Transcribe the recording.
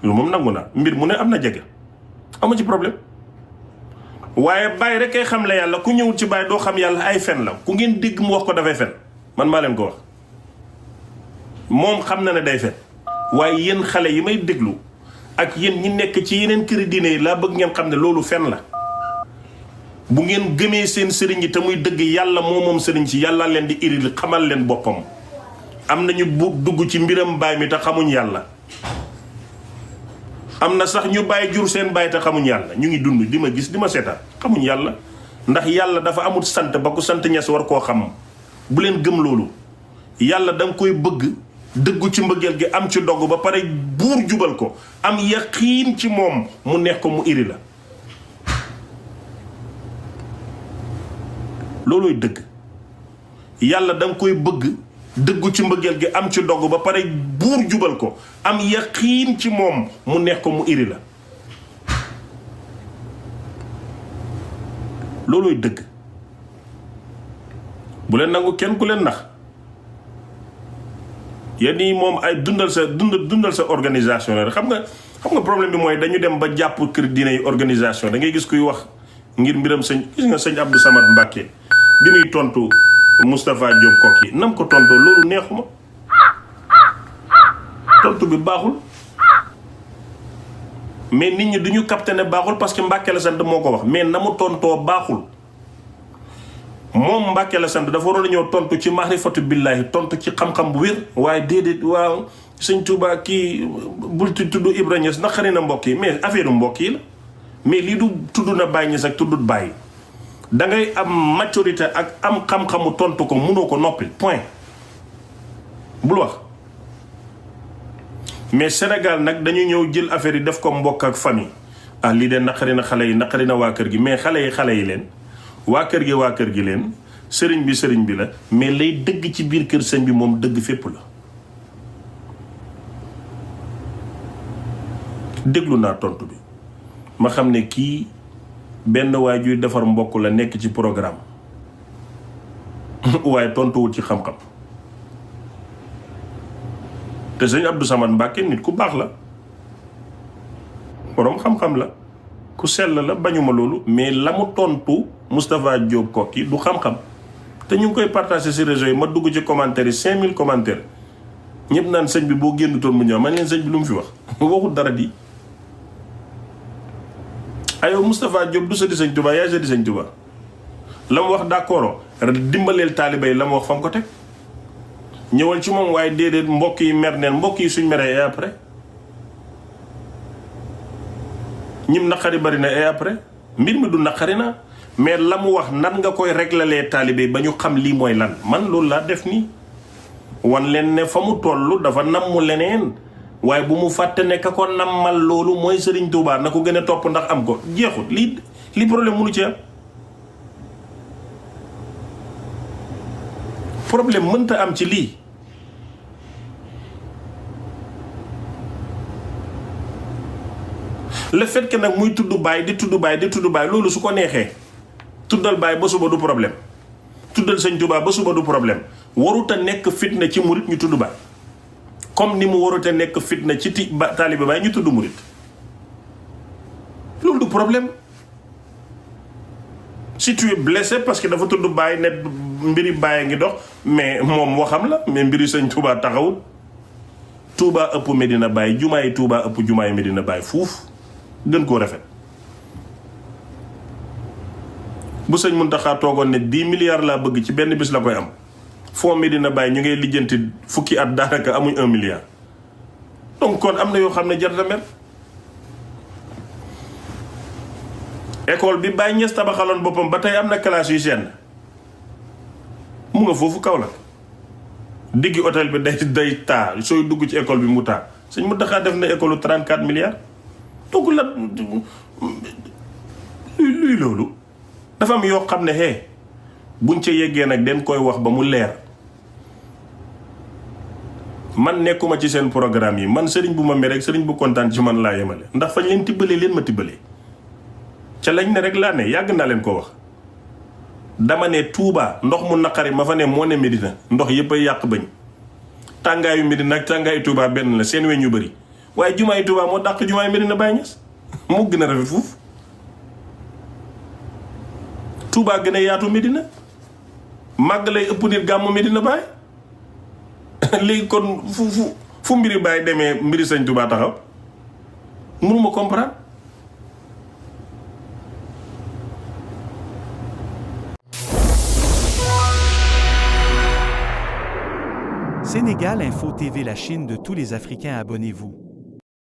lu moom nangu naa mbir mu ne am na jege amu ci problème waaye bàyyi rek kay xam la yàlla ku ñëwul ci bàyyi doo xam yàlla ay fen la ku ngeen dégg mu wax ko dafay fen man maa leen ko wax moom xam na ne day fen waaye yéen xale yi may déglu ak yéen ñi nekk ci yeneen këri diine yi laa bëgg ngeen xam ne loolu fen la bu ngeen gëmee seen sëriñ yi te muy dëgg yàlla moom sëriñ si yàlla leen di iril xamal leen boppam am nañu bu dugg ci mbiram baay mi te xamuñ yàlla am na sax ñu bàyyi jur seen bàyyi te xamuñ yàlla ñu ngi dund di ma gis di ma seetaan xamuñ yàlla ndax yàlla dafa amul sant ba ku sant ñes war koo xam bu leen gëm loolu yàlla da nga koy bëgg dëggu ci mbëggeel gi am ci dogg ba pare buur jubal ko am yaqiin ci moom mu neex ko mu iri la loolooy dëgg yàlla da nga koy bëgg dëggu ci mbëggeel gi am ci dogg ba pare buur jubal ko am yaqiin ci moom mu neex ko mu iri la loolooy dëgg bu leen nangu kenn ku leen nax yéen yi moom ay dundal sa organisation la xam nga problème bi mooy dañu dem ba jàpp kër diine yi organisation da ngay gis kuy wax ngir mbiram gis nga sëñ Abdou Samad Mbacke bi muy tontu Moustapha Diop Koki nam ko tontoo loolu neexuma tontu bi baaxul mais nit ñi duñu capté ne baaxul parce que Mbacke la sant moo ko wax mais na mu tontoo baaxul moom Mbacke la sant dafa waroon a ñëw tontu ci maarifatu billaahi tontu ci xam-xam bu wér waaye déedéet waaw sëñ Touba kii bul tudd Ibra Niass naqari na mbokk yi mais affaire mbokk yi la mais lii du tudd na Baye Niass ak tuddut Baye da ngay am maturité ak am xam-xamu tontu ko munoo ko noppi point bul wax mais Sénégal nag dañu ñëw jël affaire yi def ko mbokk ak famille ah lii de naqari na xale yi naqari na waa kër gi mais xale yi leen waa kër gi leen sëriñ bi la mais lay dëgg ci biir kër sëñ bi moom dëgg fépp la déglu naa tontu bi ma xam ne kii benn waay juy defar mbokk la nekk ci programme waaye tontuwul ci xam-xam te sëñ Abdou Samad Mbacke nit ku baax la boroom xam-xam la ku sell la bañuma loolu mais la mu tontu Moustapha Diop Koki du xam-xam te ñu ngi koy partagé ci réseau yi ma dugg ci commentaire yi 5000 commentaires ñëpp naan sëñ bi boo génn toon mu ñëw man leen sëñ bi lu mu fi wax waxul dara di ayow Moustapha Diop du sëdi sëñ Touba yaay sëdi sëñ Touba la mu wax d'accord dimbaleel taaliba yi la mu wax fam ko teg ñëwal ci moom waaye déedéet mbokk yi mer neen mbokk yi suñ meree et après ñim naqari bari na et après mbir mi du naqari na mais la mu wax nan nga koy réglalee taalibe ba ñu xam lii mooy lan man loolu laa def nii wan leen ne fa mu toll dafa namm leneen waaye bu mu fàtte ne ka ko nammal loolu mooy Serigne Touba na ko gën a topp ndax am ko jeexut lii problème mënu ci am problème mënta am ci lii le fait que nag muy tudd baay di tudd baay loolu su ko neexee tuddal baay ba suba du problème tuddal sëñ Touba ba suba du problème waruta nekk fitna ci murit ñu tudd baay comme ni mu waruta nekk fitna ci taalibe baay ñu tudd murit loolu du problème si tu es blessé parce que dafa tudd baay ne mbiri baay ngi dox mais moom waxam la mais mbiri sëñ Touba taxawul Touba ëpp Medina Baye jumaay Touba ëpp jumaay Medina Baye fuuf gën koo rafet bu sëñ Mountakha toogoon ne 10 milliards laa bëgg ci benn bis la koy am foo Medina Baye ñu ngay lijjanti fukki at daanaka amuñ 1 milliard donc kon am na yoo xam ne jar na mel école bi Baye Niass tabaxaloon boppam ba tey am na classe yu seen mu nga foofu kaw la diggi hôtel bi day taa sooy dugg ci école bi mu taa sëñ Mountakha def na école 34 milliards donc la luy loolu dafa am yoo xam ne buñ ca yeggee nag den koy wax ba mu leer man nekkuma ci seen programme yi man sëriñ bu ma mere rek sëriñ bu kontaan ci man laa yemale ndax fañ leen tibbalee leen ma tibbalee ca lañ ne rek laa ne yàgg naa leen ko wax dama ne Touba ndox mu naqari ma fa ne moo ne Medina ndox yëpp ay yàq bañ tàngaayu Medina ak tàngaayu Touba benn la seen weñ yu bëri waaye jumaay Touba moo dàq jumaay Medina Baye Niass moo gën a rafet foofu. Touba gën a yaatu Medina màgg lay ëpp nit gàmmu Medina Baye léegi kon fu mbiri Baye demee mbiri sëñ Touba taxaw mënuma comprendre. Sénégal Info TV, la Chine de tous les Africains, abonnez-vous.